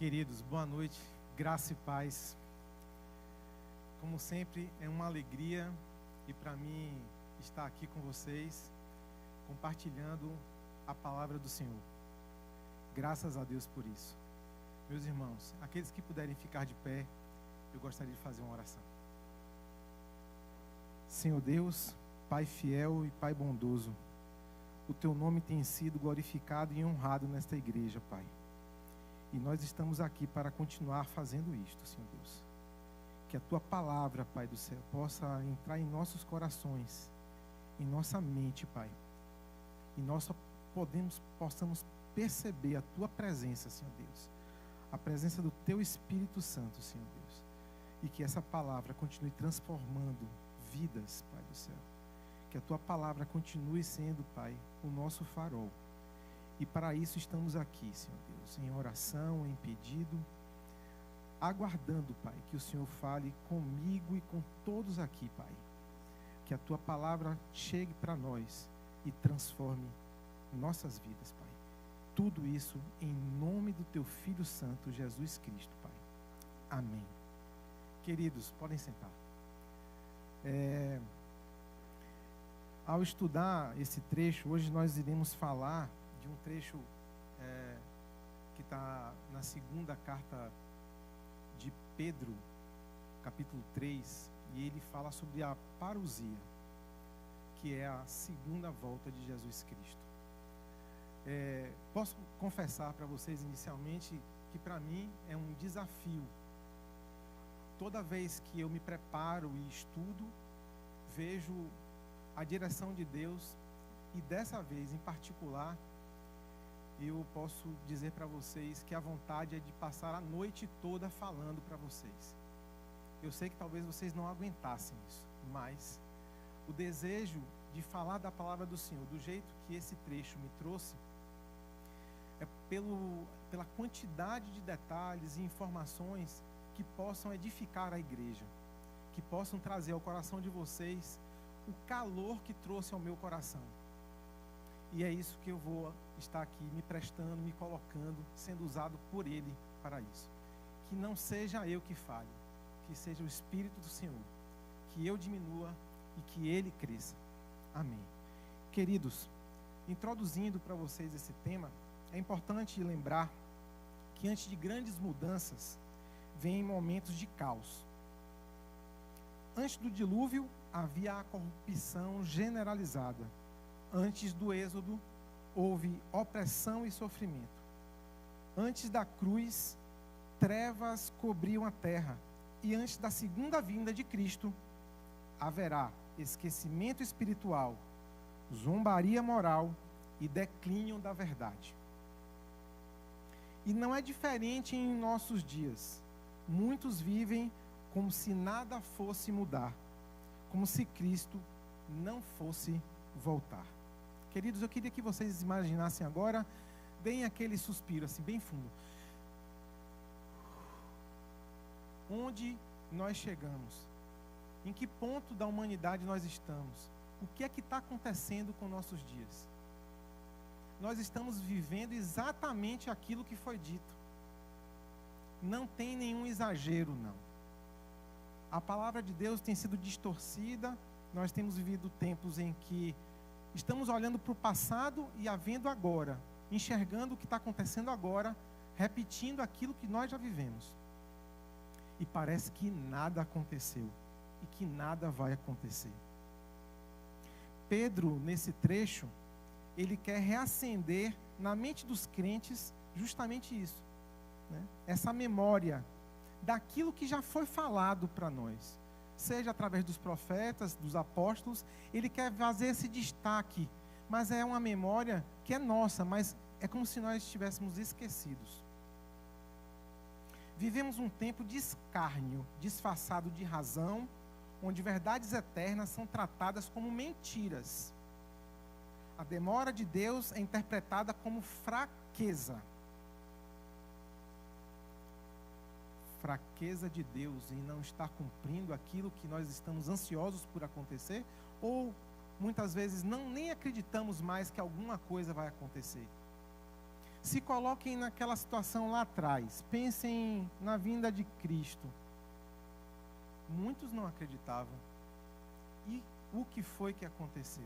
Queridos, boa noite, graça e paz. Como sempre, é uma alegria e para mim estar aqui com vocês, compartilhando a palavra do Senhor. Graças a Deus por isso. Meus irmãos, aqueles que puderem ficar de pé, eu gostaria de fazer uma oração. Senhor Deus, Pai fiel e Pai bondoso, o Teu nome tem sido glorificado e honrado nesta igreja, Pai. E nós estamos aqui para continuar fazendo isto, Senhor Deus. Que a Tua palavra, Pai do céu, possa entrar em nossos corações, em nossa mente, Pai. E nós possamos perceber a Tua presença, Senhor Deus. A presença do Teu Espírito Santo, Senhor Deus. E que essa palavra continue transformando vidas, Pai do céu. Que a Tua palavra continue sendo, Pai, o nosso farol. E para isso estamos aqui, Senhor Deus, em oração, em pedido, aguardando, Pai, que o Senhor fale comigo e com todos aqui, Pai. Que a Tua palavra chegue para nós e transforme nossas vidas, Pai. Tudo isso em nome do Teu Filho Santo, Jesus Cristo, Pai. Amém. Queridos, podem sentar. Ao estudar esse trecho, hoje nós iremos falar de um trecho que está na segunda carta de Pedro, capítulo 3, e ele fala sobre a parousia, que é a segunda volta de Jesus Cristo. Posso confessar para vocês inicialmente que para mim é um desafio. Toda vez que eu me preparo e estudo, vejo a direção de Deus, e dessa vez em particular, eu posso dizer para vocês que a vontade é de passar a noite toda falando para vocês. Eu sei que talvez vocês não aguentassem isso, mas o desejo de falar da palavra do Senhor, do jeito que esse trecho me trouxe, é pela quantidade de detalhes e informações que possam edificar a igreja, que possam trazer ao coração de vocês o calor que trouxe ao meu coração. E é isso que eu vou estar aqui me prestando, me colocando, sendo usado por Ele para isso. Que não seja eu que fale, que seja o Espírito do Senhor, que eu diminua e que Ele cresça. Amém. Queridos, introduzindo para vocês esse tema, é importante lembrar que antes de grandes mudanças, vêm momentos de caos. Antes do dilúvio, havia a corrupção generalizada. Antes do êxodo, houve opressão e sofrimento. Antes da cruz, trevas cobriam a terra. E antes da segunda vinda de Cristo, haverá esquecimento espiritual, zombaria moral e declínio da verdade. E não é diferente em nossos dias. Muitos vivem como se nada fosse mudar, como se Cristo não fosse voltar. Queridos, eu queria que vocês imaginassem agora, deem aquele suspiro assim, bem fundo. Onde nós chegamos? Em que ponto da humanidade nós estamos? O que é que está acontecendo com nossos dias? Nós estamos vivendo exatamente aquilo que foi dito. Não tem nenhum exagero, não. A palavra de Deus tem sido distorcida. Nós temos vivido tempos em que estamos olhando para o passado e a vendo agora, enxergando o que está acontecendo agora, repetindo aquilo que nós já vivemos. E parece que nada aconteceu e que nada vai acontecer. Pedro, nesse trecho, ele quer reacender na mente dos crentes justamente isso, né? Essa memória daquilo que já foi falado para nós, seja através dos profetas, dos apóstolos. Ele quer fazer esse destaque, mas é uma memória que é nossa, mas é como se nós estivéssemos esquecidos. Vivemos um tempo de escárnio, disfarçado de razão, onde verdades eternas são tratadas como mentiras. A demora de Deus é interpretada como fraqueza. Fraqueza de Deus em não estar cumprindo aquilo que nós estamos ansiosos por acontecer, ou muitas vezes nem acreditamos mais que alguma coisa vai acontecer. Se coloquem naquela situação lá atrás. Pensem na vinda de Cristo. Muitos não acreditavam. E o que foi que aconteceu?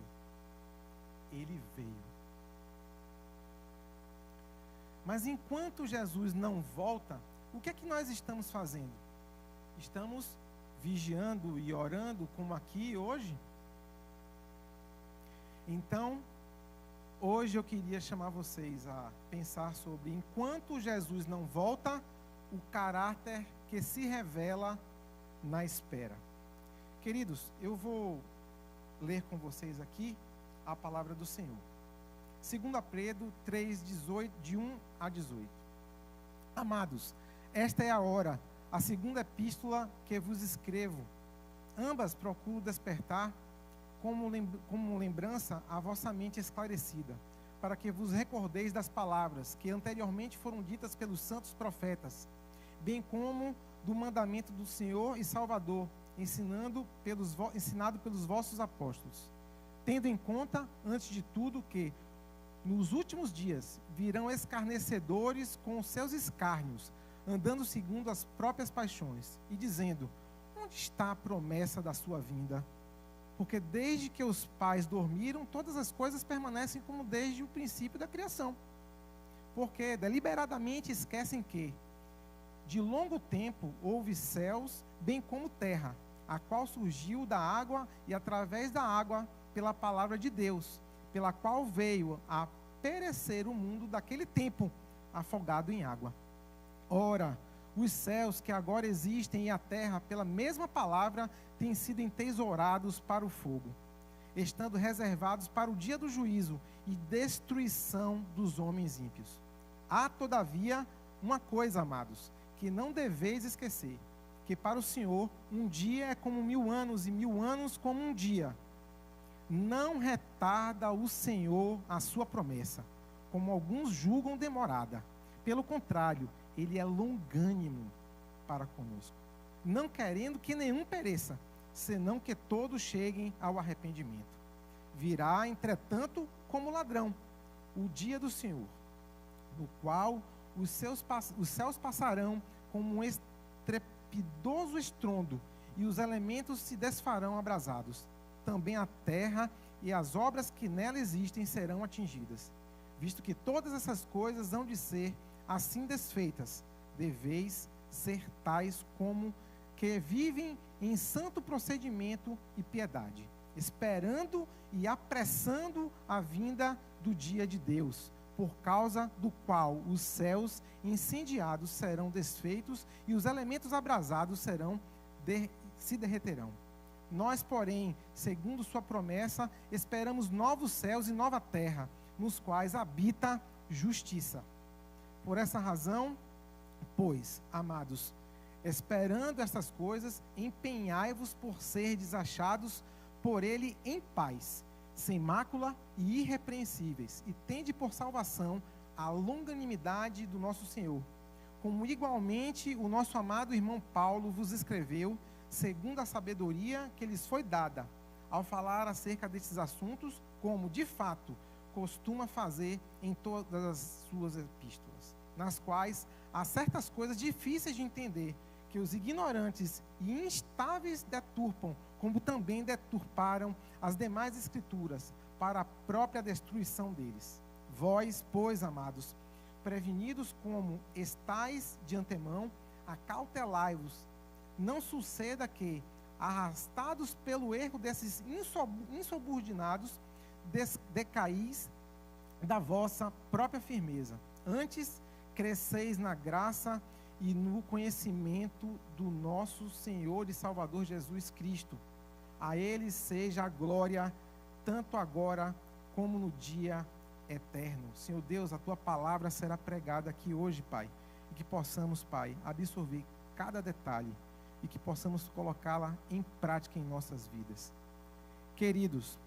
Ele veio. Mas enquanto Jesus não volta, o que é que nós estamos fazendo? Estamos vigiando e orando como aqui hoje? Então, hoje eu queria chamar vocês a pensar sobre, enquanto Jesus não volta, o caráter que se revela na espera. Queridos, eu vou ler com vocês aqui a palavra do Senhor. 2 Pedro 3, 18, de 1 a 18. Amados, esta é a hora, a segunda epístola que vos escrevo. Ambas procuro despertar como lembrança a vossa mente esclarecida, para que vos recordeis das palavras que anteriormente foram ditas pelos santos profetas, bem como do mandamento do Senhor e Salvador, ensinado pelos vossos apóstolos. Tendo em conta, antes de tudo, que nos últimos dias virão escarnecedores com os seus escárnios, andando segundo as próprias paixões, e dizendo: onde está a promessa da sua vinda? Porque desde que os pais dormiram, todas as coisas permanecem como desde o princípio da criação. Porque deliberadamente esquecem que, de longo tempo, houve céus, bem como terra, a qual surgiu da água e através da água pela palavra de Deus, pela qual veio a perecer o mundo daquele tempo, afogado em água. Ora, os céus que agora existem e a terra, pela mesma palavra, têm sido entesourados para o fogo, estando reservados para o dia do juízo e destruição dos homens ímpios. Há, todavia, uma coisa, amados, que não deveis esquecer, que para o Senhor um dia é como 1000 anos e 1000 anos como um dia. Não retarda o Senhor a sua promessa, como alguns julgam demorada. Pelo contrário, ele é longânimo para conosco, não querendo que nenhum pereça, senão que todos cheguem ao arrependimento. Virá, entretanto, como ladrão, o dia do Senhor, no qual os céus passarão como um estrepidoso estrondo, e os elementos se desfarão abrasados. Também a terra e as obras que nela existem serão atingidas. Visto que todas essas coisas hão de ser assim desfeitas, deveis ser tais como que vivem em santo procedimento e piedade, esperando e apressando a vinda do dia de Deus, por causa do qual os céus incendiados serão desfeitos e os elementos abrasados se derreterão. Nós, porém, segundo sua promessa, esperamos novos céus e nova terra, nos quais habita justiça. Por essa razão, pois, amados, esperando estas coisas, empenhai-vos por serdes achados por ele em paz, sem mácula e irrepreensíveis, e tende por salvação a longanimidade do nosso Senhor. Como igualmente o nosso amado irmão Paulo vos escreveu, segundo a sabedoria que lhes foi dada, ao falar acerca desses assuntos, como, de fato, costuma fazer em todas as suas epístolas, nas quais há certas coisas difíceis de entender, que os ignorantes e instáveis deturpam, como também deturparam as demais escrituras, para a própria destruição deles. Vós, pois, amados, prevenidos como estáis de antemão, acautelai-vos. Não suceda que, arrastados pelo erro desses insubordinados, decaís da vossa própria firmeza. Antes, cresceis na graça e no conhecimento do nosso Senhor e Salvador Jesus Cristo. A Ele seja a glória, tanto agora como no dia eterno. Senhor Deus, a Tua palavra será pregada aqui hoje, Pai, e que possamos, Pai, absorver cada detalhe e que possamos colocá-la em prática em nossas vidas. Queridos,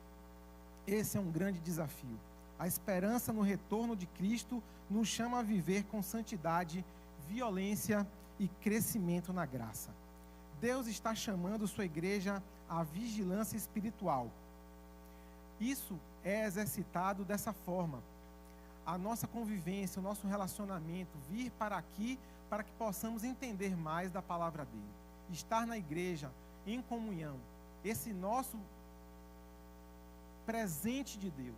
esse é um grande desafio. A esperança no retorno de Cristo nos chama a viver com santidade, violência e crescimento na graça. Deus está chamando sua igreja à vigilância espiritual. Isso é exercitado dessa forma. a nossa convivência, o nosso relacionamento, vir para aqui para que possamos entender mais da palavra dele. Estar na igreja, em comunhão, esse nosso presente de Deus.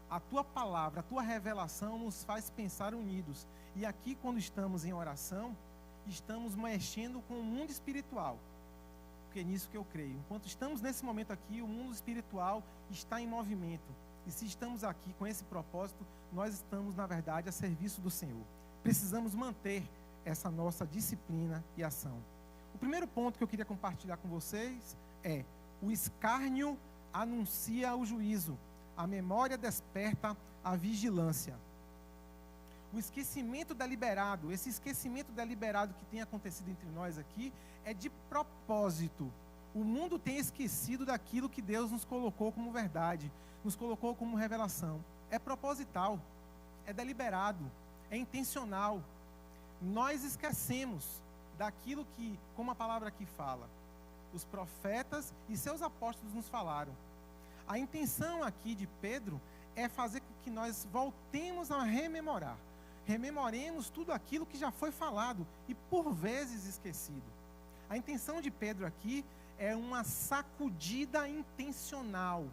A tua palavra, a tua revelação nos faz pensar unidos. E aqui, quando estamos em oração, estamos mexendo com o mundo espiritual. Porque é nisso que eu creio. Enquanto estamos nesse momento aqui, o mundo espiritual está em movimento. E se estamos aqui com esse propósito, nós estamos, na verdade, a serviço do Senhor. Precisamos manter essa nossa disciplina e ação. O primeiro ponto que eu queria compartilhar com vocês é: o escárnio anuncia o juízo, a memória desperta a vigilância. O esquecimento deliberado, esse esquecimento deliberado que tem acontecido entre nós aqui, é de propósito. O mundo tem esquecido daquilo que Deus nos colocou como verdade, nos colocou como revelação. É proposital, é deliberado, é intencional. Nós esquecemos daquilo que, como a palavra aqui fala, os profetas e seus apóstolos nos falaram. A intenção aqui de Pedro é fazer com que nós voltemos a rememorar. Rememoremos tudo aquilo que já foi falado e por vezes esquecido. A intenção de Pedro aqui é uma sacudida intencional,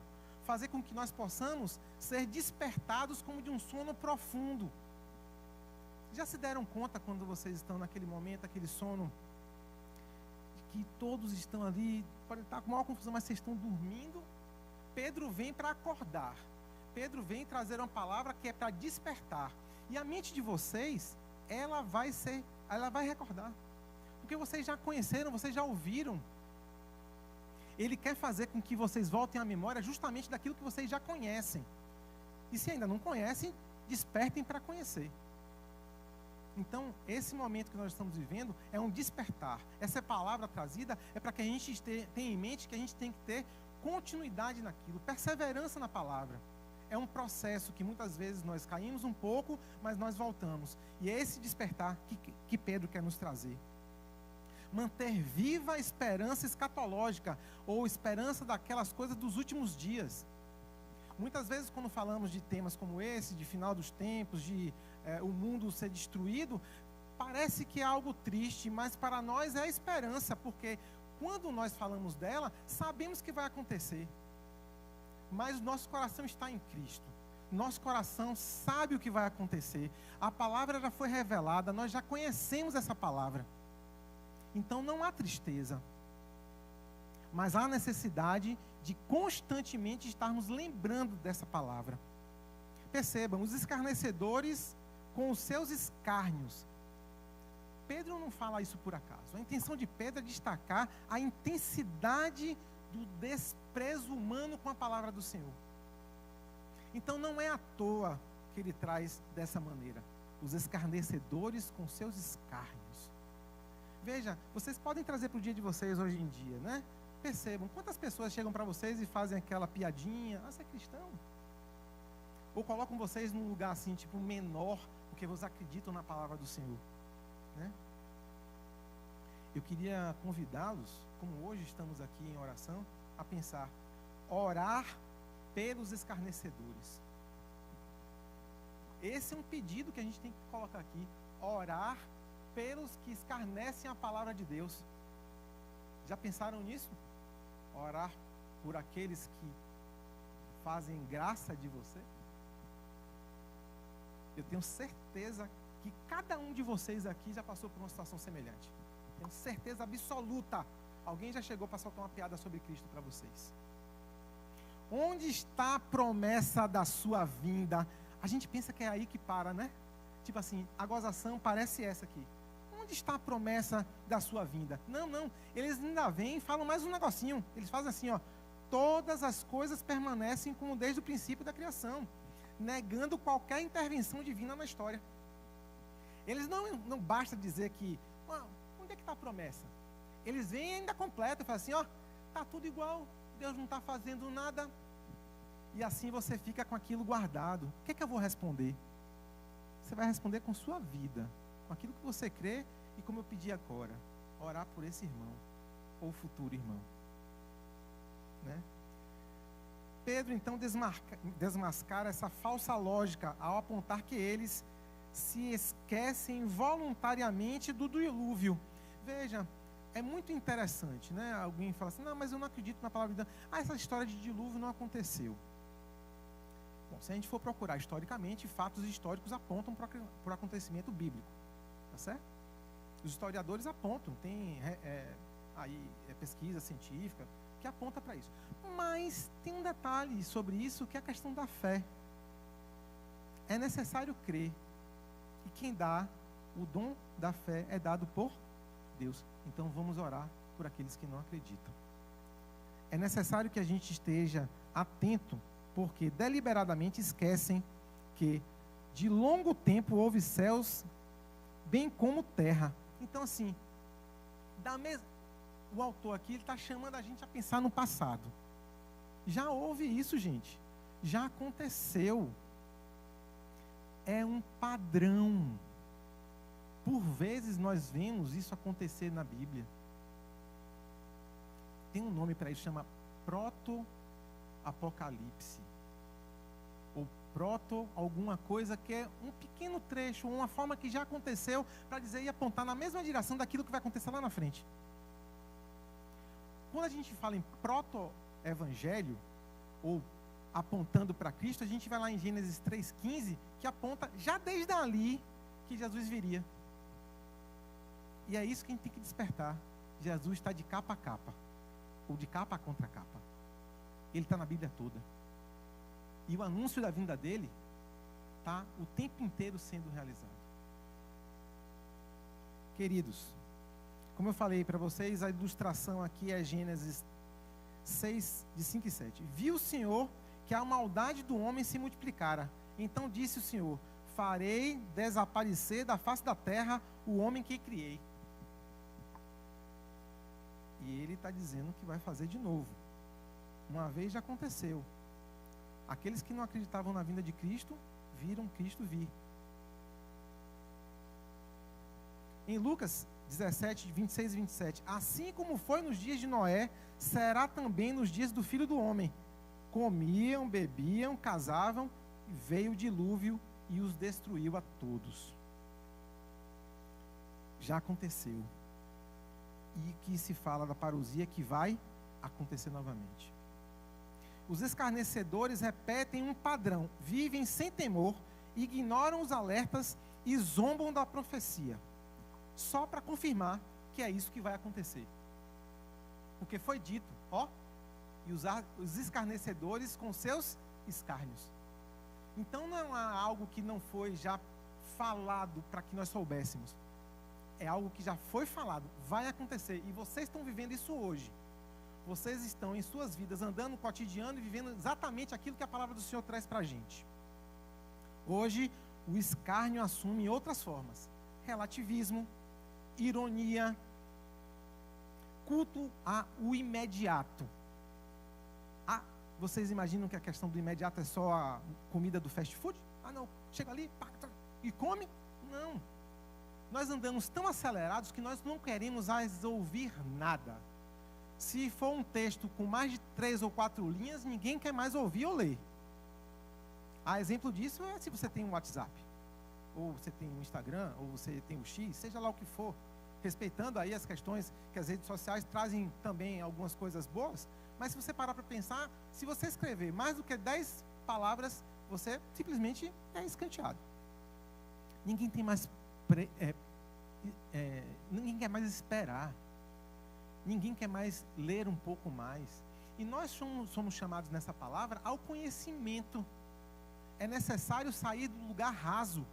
fazer com que nós possamos ser despertados como de um sono profundo. Já se deram conta quando vocês estão naquele momento, aquele sono, que todos estão ali, podem estar com maior confusão, mas vocês estão dormindo? Pedro vem para acordar. Pedro vem trazer uma palavra que é para despertar. E a mente de vocês, ela vai recordar. Porque vocês já conheceram, vocês já ouviram. Ele quer fazer com que vocês voltem à memória justamente daquilo que vocês já conhecem. E se ainda não conhecem, despertem para conhecer. Então, esse momento que nós estamos vivendo é um despertar. Essa palavra trazida é para que a gente tenha em mente que a gente tem que ter continuidade naquilo, perseverança na palavra. É um processo que muitas vezes nós caímos um pouco, mas nós voltamos. E é esse despertar que Pedro quer nos trazer. Manter viva a esperança escatológica, ou esperança daquelas coisas dos últimos dias. Muitas vezes, quando falamos de temas como esse, de final dos tempos, de o mundo ser destruído, parece que é algo triste, mas para nós é a esperança, porque quando nós falamos dela, sabemos que vai acontecer. Mas o nosso coração está em Cristo. Nosso coração sabe o que vai acontecer. A palavra já foi revelada, nós já conhecemos essa palavra. Então não há tristeza. Mas há necessidade de constantemente estarmos lembrando dessa palavra. Percebam, os escarnecedores com os seus escárnios. Pedro não fala isso por acaso. A intenção de Pedro é destacar a intensidade do desprezo humano com a palavra do Senhor. Então não é à toa que ele traz dessa maneira. Os escarnecedores com seus escárnios. Veja, vocês podem trazer para o dia de vocês hoje em dia, né? Percebam, quantas pessoas chegam para vocês e fazem aquela piadinha: ah, você é cristão? Ou colocam vocês num lugar assim, tipo menor, porque vocês acreditam na palavra do Senhor, né? Eu queria convidá-los, como hoje estamos aqui em oração, a pensar: orar pelos escarnecedores. Esse é um pedido que a gente tem que colocar aqui: orar pelos que escarnecem a palavra de Deus. Já pensaram nisso? Orar por aqueles que fazem graça de você? Eu tenho certeza que cada um de vocês aqui já passou por uma situação semelhante. Tenho certeza absoluta. Alguém já chegou para soltar uma piada sobre Cristo para vocês. Onde está a promessa da sua vinda? A gente pensa que é aí que para, né? Tipo assim, a gozação parece essa aqui. Onde está a promessa da sua vinda? Não. Eles ainda vêm e falam mais um negocinho. Eles fazem assim, ó: todas as coisas permanecem como desde o princípio da criação, negando qualquer intervenção divina na história. Eles não basta dizer que, onde é que está a promessa? Eles vêm e ainda completam, falam assim, ó, está tudo igual, Deus não está fazendo nada. E assim você fica com aquilo guardado. O que é que eu vou responder? Você vai responder com sua vida, com aquilo que você crê, e como eu pedi agora, orar por esse irmão, ou futuro irmão, né? Pedro então desmascara essa falsa lógica ao apontar que eles se esquecem voluntariamente do dilúvio. Veja, é muito interessante, né? Alguém fala assim, não, mas eu não acredito na palavra de Deus. Essa história de dilúvio não aconteceu. Bom, se a gente for procurar historicamente, fatos históricos apontam para o acontecimento bíblico, tá certo? Os historiadores apontam, tem pesquisa científica que aponta para isso. Mas tem um detalhe sobre isso, que é a questão da fé. É necessário crer. E quem dá o dom da fé é dado por Deus. Então vamos orar por aqueles que não acreditam. É necessário que a gente esteja atento, porque deliberadamente esquecem que de longo tempo houve céus, bem como terra. Então assim, o autor aqui está chamando a gente a pensar no passado. Já houve isso, gente. Já aconteceu. É um padrão. Por vezes nós vemos isso acontecer na Bíblia. Tem um nome para isso, chama proto-apocalipse. Ou proto alguma coisa que é um pequeno trecho, uma forma que já aconteceu, para dizer e apontar na mesma direção daquilo que vai acontecer lá na frente. Quando a gente fala em proto-evangelho, ou apontando para Cristo, a gente vai lá em Gênesis 3,15, que aponta já desde ali que Jesus viria. E é isso que a gente tem que despertar. Jesus está de capa a capa, ou de capa contra capa. Ele está na Bíblia toda. E o anúncio da vinda dele está o tempo inteiro sendo realizado. Queridos, como eu falei para vocês, a ilustração aqui é Gênesis 6, de 5 e 7. Viu o Senhor que a maldade do homem se multiplicara. Então disse o Senhor, farei desaparecer da face da terra o homem que criei. E ele está dizendo que vai fazer de novo. Uma vez já aconteceu. Aqueles que não acreditavam na vinda de Cristo, viram Cristo vir. Em Lucas 17, 26 e 27. Assim como foi nos dias de Noé, será também nos dias do Filho do Homem. Comiam, bebiam, casavam, e veio o dilúvio e os destruiu a todos. Já aconteceu. E que se fala da parousia que vai acontecer novamente. Os escarnecedores repetem um padrão, vivem sem temor, ignoram os alertas e zombam da profecia. Só para confirmar que é isso que vai acontecer. Porque foi dito, e os escarnecedores com seus escárnios. Então não há algo que não foi já falado para que nós soubéssemos. É algo que já foi falado, vai acontecer. E vocês estão vivendo isso hoje. Vocês estão em suas vidas andando no cotidiano e vivendo exatamente aquilo que a palavra do Senhor traz para a gente. Hoje, o escárnio assume outras formas. Relativismo, ironia, culto ao imediato. Vocês imaginam que a questão do imediato é só a comida do fast food? Não, chega ali e come? Não. Nós andamos tão acelerados que nós não queremos mais ouvir nada. Se for um texto com mais de 3 ou 4 linhas, ninguém quer mais ouvir ou ler. Exemplo disso é se você tem um WhatsApp, ou você tem um Instagram, ou você tem o X, seja lá o que for, respeitando aí as questões que as redes sociais trazem também algumas coisas boas, mas se você parar para pensar, se você escrever mais do que 10 palavras, você simplesmente é escanteado. Ninguém tem mais ninguém quer mais esperar. Ninguém quer mais ler um pouco mais. E nós somos chamados nessa palavra ao conhecimento. É necessário sair do lugar raso.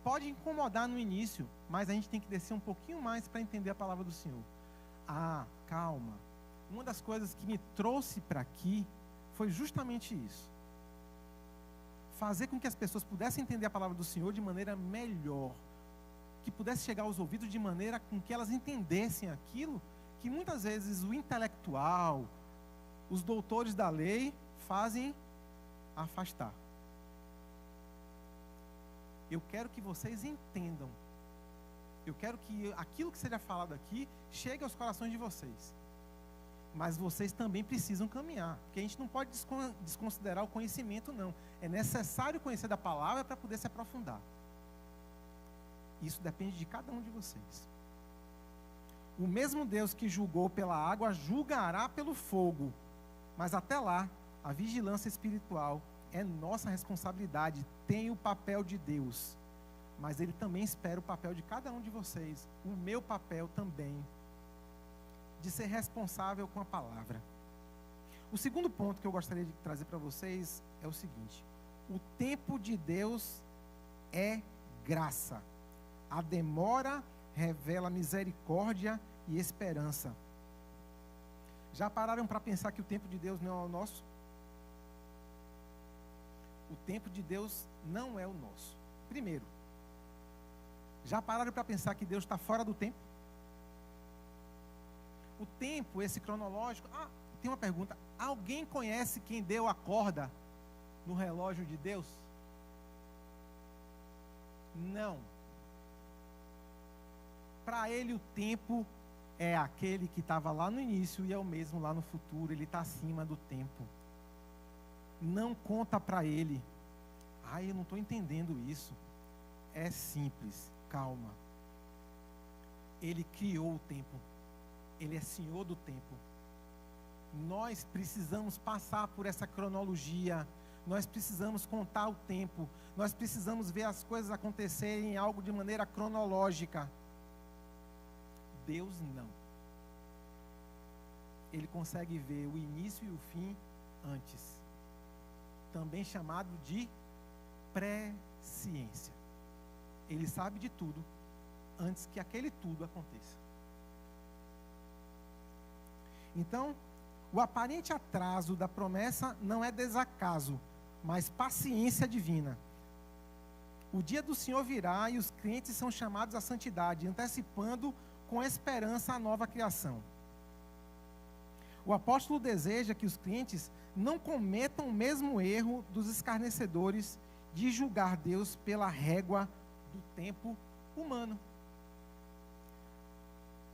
Pode incomodar no início, mas a gente tem que descer um pouquinho mais para entender a palavra do Senhor. Calma. Uma das coisas que me trouxe para aqui foi justamente isso. Fazer com que as pessoas pudessem entender a palavra do Senhor de maneira melhor. Que pudesse chegar aos ouvidos de maneira com que elas entendessem aquilo que muitas vezes o intelectual, os doutores da lei fazem afastar. Eu quero que vocês entendam. Eu quero que aquilo que seja falado aqui chegue aos corações de vocês. mas vocês também precisam caminhar, porque a gente não pode desconsiderar o conhecimento, não. É necessário conhecer da palavra para poder se aprofundar. Isso depende de cada um de vocês. O mesmo Deus que julgou pela água, julgará pelo fogo. Mas até lá, a vigilância espiritual é nossa responsabilidade, tem o papel de Deus. Mas Ele também espera o papel de cada um de vocês, o meu papel também, de ser responsável com a palavra. O segundo ponto que eu gostaria de trazer para vocês é o seguinte: o tempo de Deus é graça. A demora revela misericórdia e esperança. Já pararam para pensar que o tempo de Deus não é o nosso? O tempo de Deus não é o nosso. Primeiro, já pararam para pensar que Deus está fora do tempo? O tempo, esse cronológico... tem uma pergunta. Alguém conhece quem deu a corda no relógio de Deus? Não. Para Ele o tempo é aquele que estava lá no início e é o mesmo lá no futuro. Ele está acima do tempo. Não conta para Ele. Eu não estou entendendo isso. É simples, calma. Ele criou o tempo. Ele é Senhor do tempo. Nós precisamos passar por essa cronologia. Nós precisamos contar o tempo. Nós precisamos ver as coisas acontecerem algo de maneira cronológica. Deus não. Ele consegue ver o início e o fim antes. Também chamado de presciência. Ele sabe de tudo antes que aquele tudo aconteça. Então, o aparente atraso da promessa não é desacaso, mas paciência divina. O dia do Senhor virá e os crentes são chamados à santidade, antecipando com esperança a nova criação. O apóstolo deseja que os crentes não cometam o mesmo erro dos escarnecedores de julgar Deus pela régua do tempo humano.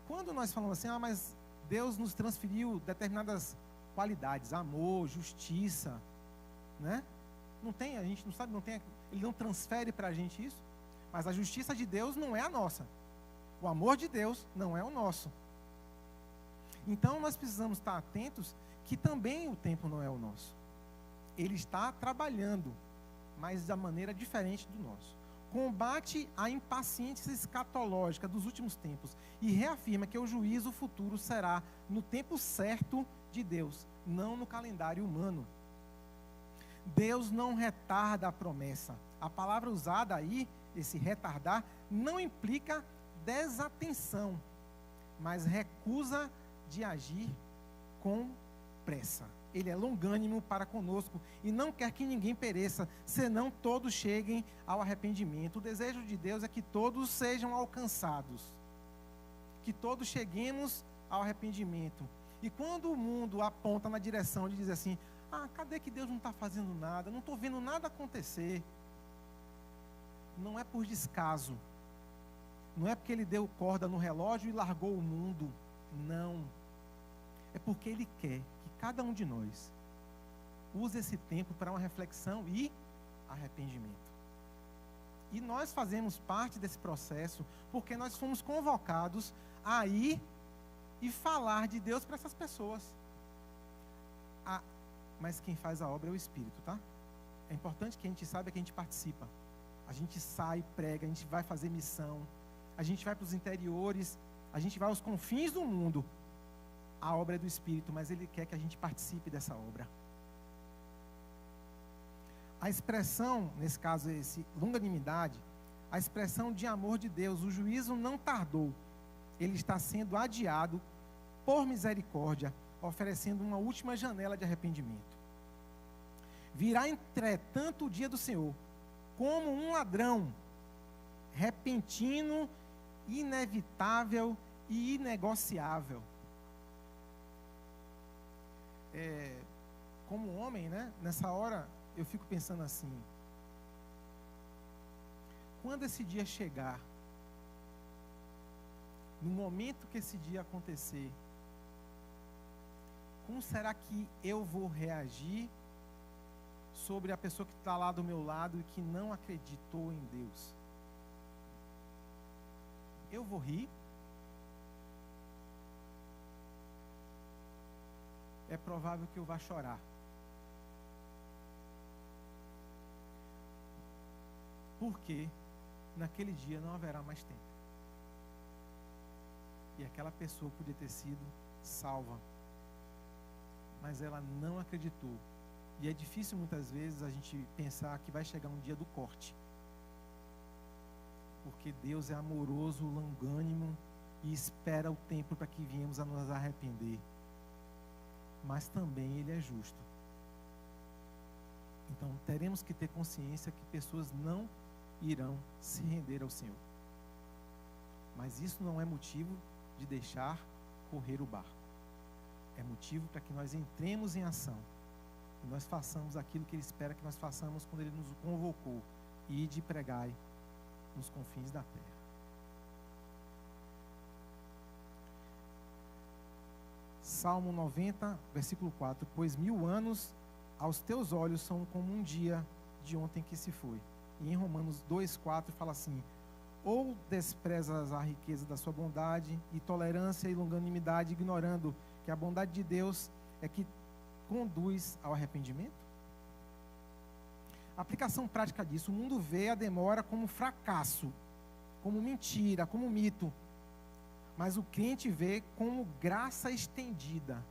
Quando nós falamos assim, mas Deus nos transferiu determinadas qualidades, amor, justiça, né? Não tem, a gente não sabe, não tem, Ele não transfere para a gente isso, mas a justiça de Deus não é a nossa. O amor de Deus não é o nosso. Então nós precisamos estar atentos que também o tempo não é o nosso. Ele está trabalhando, mas da maneira diferente do nosso. Combate a impaciência escatológica dos últimos tempos e reafirma que o juízo futuro será no tempo certo de Deus, não no calendário humano. Deus não retarda a promessa. A palavra usada aí, esse retardar, não implica desatenção, mas recusa de agir com pressa. Ele é longânimo para conosco e não quer que ninguém pereça, senão todos cheguem ao arrependimento. O desejo de Deus é que todos sejam alcançados, que todos cheguemos ao arrependimento. E quando o mundo aponta na direção de dizer assim, cadê que Deus não está fazendo nada, não estou vendo nada acontecer, não é por descaso, não é porque Ele deu corda no relógio e largou o mundo, não, é porque Ele quer que cada um de nós use esse tempo para uma reflexão e arrependimento. E nós fazemos parte desse processo porque nós fomos convocados a ir e falar de Deus para essas pessoas. Mas quem faz a obra é o Espírito, tá? É importante que a gente saiba que a gente participa. A gente sai, prega, a gente vai fazer missão, a gente vai para os interiores, a gente vai aos confins do mundo. A obra é do Espírito, mas Ele quer que a gente participe dessa obra. A expressão, nesse caso, longanimidade, a expressão de amor de Deus, o juízo não tardou. Ele está sendo adiado por misericórdia, oferecendo uma última janela de arrependimento. Virá, entretanto, o dia do Senhor, como um ladrão, repentino, inevitável e inegociável. Como homem, né? Nessa hora, eu fico pensando assim, quando esse dia chegar, no momento que esse dia acontecer, Como será que eu vou reagir sobre a pessoa que está lá do meu lado e que não acreditou em Deus? Eu vou rir? É provável que eu vá chorar. Porque naquele dia não haverá mais tempo. E aquela pessoa podia ter sido salva, mas ela não acreditou. E é difícil muitas vezes a gente pensar que vai chegar um dia do corte, porque Deus é amoroso, longânimo e espera o tempo para que viemos a nos arrepender, mas também Ele é justo. Então teremos que ter consciência que pessoas não irão se render ao Senhor, mas isso não é motivo de deixar correr o barco. É motivo para que nós entremos em ação e nós façamos aquilo que Ele espera que nós façamos quando Ele nos convocou: ide e pregai nos confins da terra. Salmo 90, versículo 4: pois 1000 anos aos teus olhos são como um dia de ontem que se foi. E em Romanos 2,4 fala assim: ou desprezas a riqueza da sua bondade e tolerância e longanimidade, ignorando que a bondade de Deus é que conduz ao arrependimento? A aplicação prática disso: o mundo vê a demora como fracasso, como mentira, como mito, mas o crente vê como graça estendida.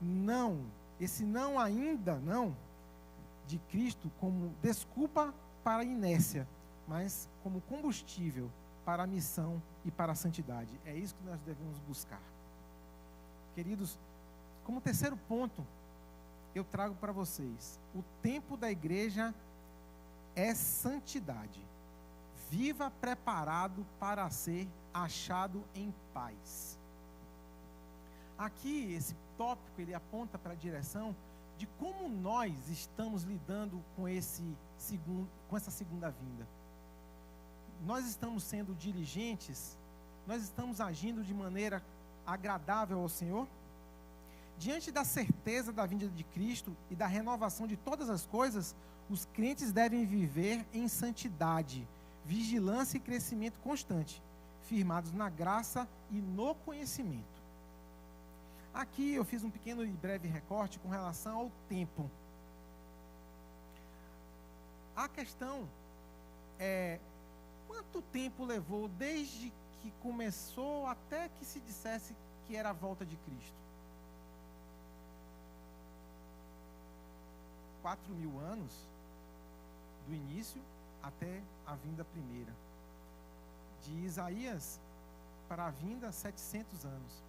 Não, esse não ainda não de Cristo como desculpa para a inércia, mas como combustível para a missão e para a santidade. É isso que nós devemos buscar. Queridos, como terceiro ponto, eu trago para vocês: o tempo da igreja é santidade. Viva preparado para ser achado em paz. Aqui, esse tópico, ele aponta para a direção de como nós estamos lidando com essa segunda vinda. Nós estamos sendo diligentes? Nós estamos agindo de maneira agradável ao Senhor? Diante da certeza da vinda de Cristo e da renovação de todas as coisas, os crentes devem viver em santidade, vigilância e crescimento constante, firmados na graça e no conhecimento. Aqui eu fiz um pequeno e breve recorte com relação ao tempo. A questão é: quanto tempo levou desde que começou até que se dissesse que era a volta de Cristo? 4.000 anos, do início até a vinda primeira. De Isaías para a vinda, 700 anos.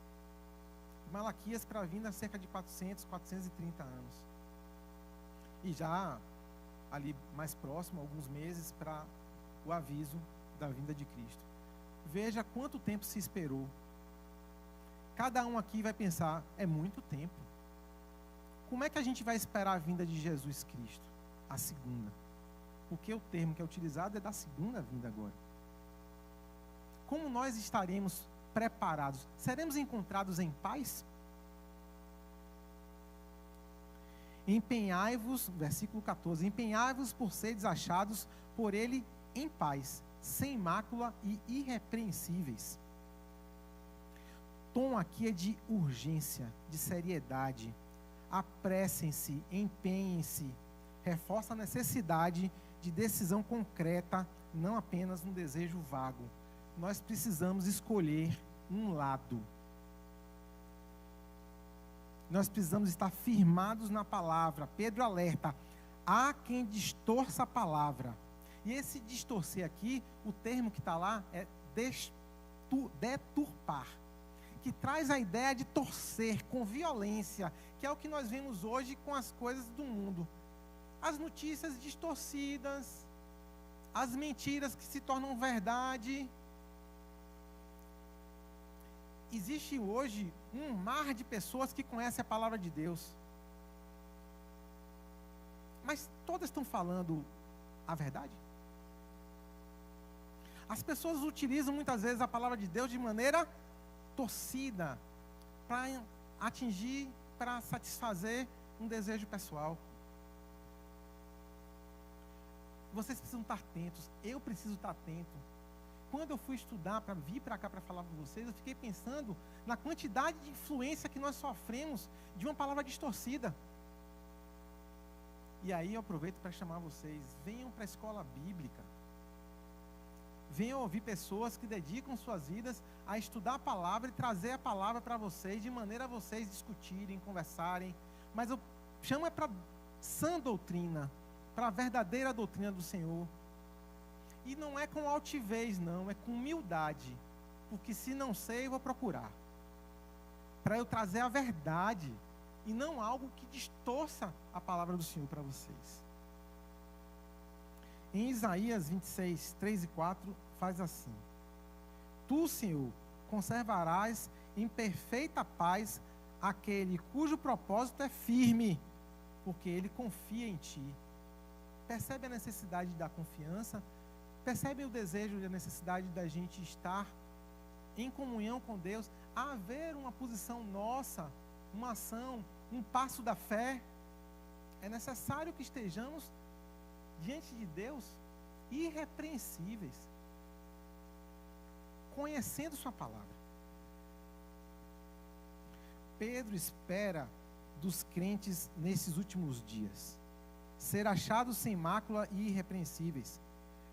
De Malaquias para a vinda, cerca de 430 anos. E já ali mais próximo, alguns meses, para o aviso da vinda de Cristo. Veja quanto tempo se esperou. Cada um aqui vai pensar: é muito tempo. Como é que a gente vai esperar a vinda de Jesus Cristo? A segunda. Porque o termo que é utilizado é da segunda vinda agora. Como nós estaremos preparados? Seremos encontrados em paz? Empenhai-vos, versículo 14, empenhai-vos por seres achados por Ele em paz, sem mácula e irrepreensíveis. Tom aqui é de urgência, de seriedade. Apressem-se, empenhem-se. Reforça a necessidade de decisão concreta, não apenas um desejo vago. Nós precisamos escolher um lado. Nós precisamos estar firmados na palavra. Pedro alerta: há quem distorça a palavra. E esse distorcer aqui, o termo que está lá é deturpar, que traz a ideia de torcer com violência, que é o que nós vemos hoje com as coisas do mundo. As notícias distorcidas, as mentiras que se tornam verdade. Existe hoje um mar de pessoas que conhecem a palavra de Deus, mas todas estão falando a verdade? As pessoas utilizam muitas vezes a palavra de Deus de maneira torcida, para atingir, para satisfazer um desejo pessoal. Vocês precisam estar atentos, eu preciso estar atento. Quando eu fui estudar, para vir para cá para falar com vocês, eu fiquei pensando na quantidade de influência que nós sofremos de uma palavra distorcida. E aí eu aproveito para chamar vocês, venham para a escola bíblica. Venham ouvir pessoas que dedicam suas vidas a estudar a palavra e trazer a palavra para vocês, de maneira a vocês discutirem, conversarem. Mas eu chamo para sã doutrina, para a verdadeira doutrina do Senhor. E não é com altivez, não, é com humildade. Porque se não sei, eu vou procurar. Para eu trazer a verdade e não algo que distorça a palavra do Senhor para vocês. Em Isaías 26, 3 e 4, faz assim: Tu, Senhor, conservarás em perfeita paz aquele cujo propósito é firme, porque ele confia em Ti. Percebe a necessidade da confiança? Percebe o desejo e a necessidade da gente estar em comunhão com Deus? Haver uma posição nossa, uma ação, um passo da fé. É necessário que estejamos diante de Deus irrepreensíveis, conhecendo sua palavra. Pedro espera dos crentes nesses últimos dias ser achados sem mácula e irrepreensíveis,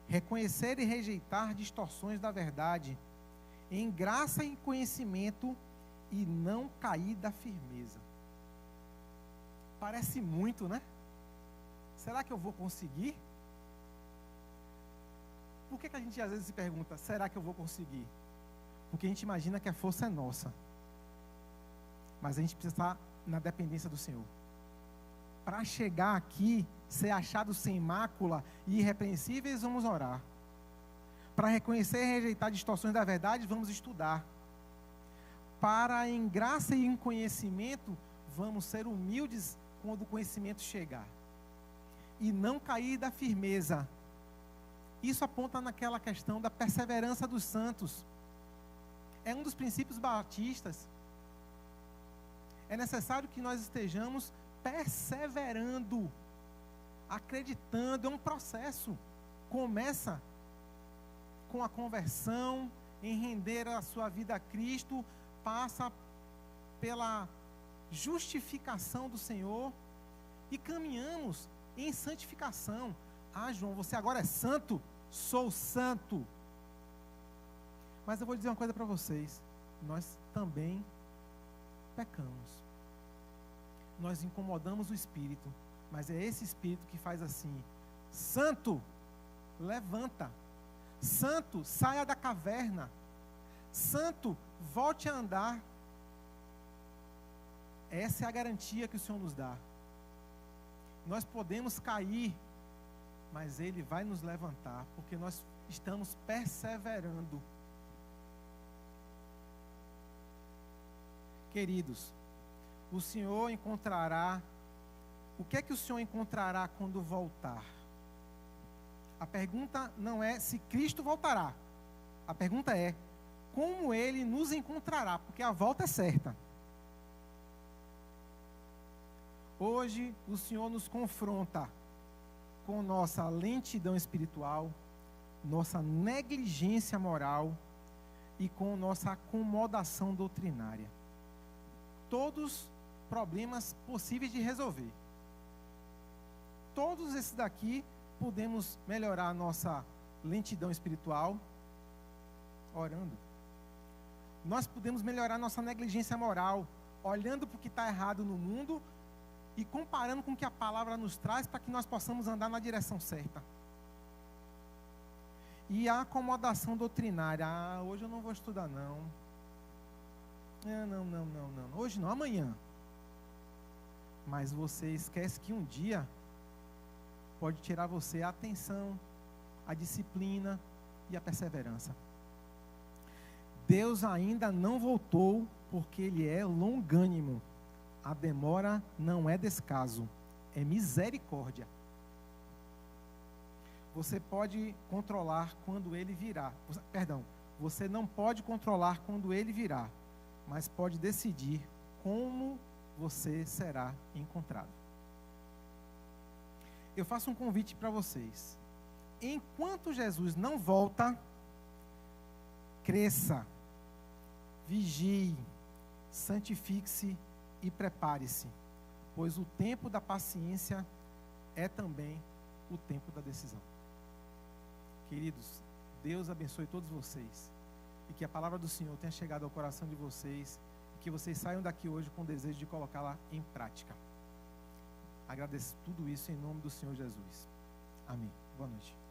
reconhecer e rejeitar distorções da verdade, em graça e conhecimento, e não cair da firmeza. Parece muito, né? Será que eu vou conseguir? Por que a gente às vezes se pergunta, será que eu vou conseguir? Porque a gente imagina que a força é nossa. Mas a gente precisa estar na dependência do Senhor. Para chegar aqui, ser achado sem mácula e irrepreensíveis, vamos orar. Para reconhecer e rejeitar distorções da verdade, vamos estudar. Para em graça e em conhecimento, vamos ser humildes quando o conhecimento chegar. E não cair da firmeza. Isso aponta naquela questão da perseverança dos santos. É um dos princípios batistas. É necessário que nós estejamos perseverando, acreditando. É um processo. Começa com a conversão, em render a sua vida a Cristo, passa pela justificação do Senhor e caminhamos em santificação. Ah, João, você agora é santo? Sou santo. Mas eu vou dizer uma coisa para vocês. Nós também pecamos. Nós incomodamos o Espírito. Mas é esse Espírito que faz assim: santo, levanta. Santo, saia da caverna. Santo, volte a andar. Essa é a garantia que o Senhor nos dá. Nós podemos cair, mas Ele vai nos levantar, porque nós estamos perseverando. Queridos, o Senhor encontrará. O que é que o Senhor encontrará quando voltar? A pergunta não é se Cristo voltará. A pergunta é como Ele nos encontrará, porque a volta é certa. Hoje o Senhor nos confronta com nossa lentidão espiritual, nossa negligência moral e com nossa acomodação doutrinária. Todos problemas possíveis de resolver. Todos esses daqui podemos melhorar a nossa lentidão espiritual orando. Nós podemos melhorar nossa negligência moral olhando para o que está errado no mundo e comparando com o que a palavra nos traz para que nós possamos andar na direção certa. E a acomodação doutrinária. Ah, hoje eu não vou estudar não. Não. Hoje não, amanhã. Mas você esquece que um dia pode tirar você a atenção, a disciplina e a perseverança. Deus ainda não voltou porque Ele é longânimo. A demora não é descaso, é misericórdia. Você pode controlar quando Ele virá. Você não pode controlar quando Ele virá, mas pode decidir como você será encontrado. Eu faço um convite para vocês. Enquanto Jesus não volta, cresça, vigie, santifique-se e prepare-se, pois o tempo da paciência é também o tempo da decisão. Queridos, Deus abençoe todos vocês e que a palavra do Senhor tenha chegado ao coração de vocês e que vocês saiam daqui hoje com o desejo de colocá-la em prática. Agradeço tudo isso em nome do Senhor Jesus. Amém. Boa noite.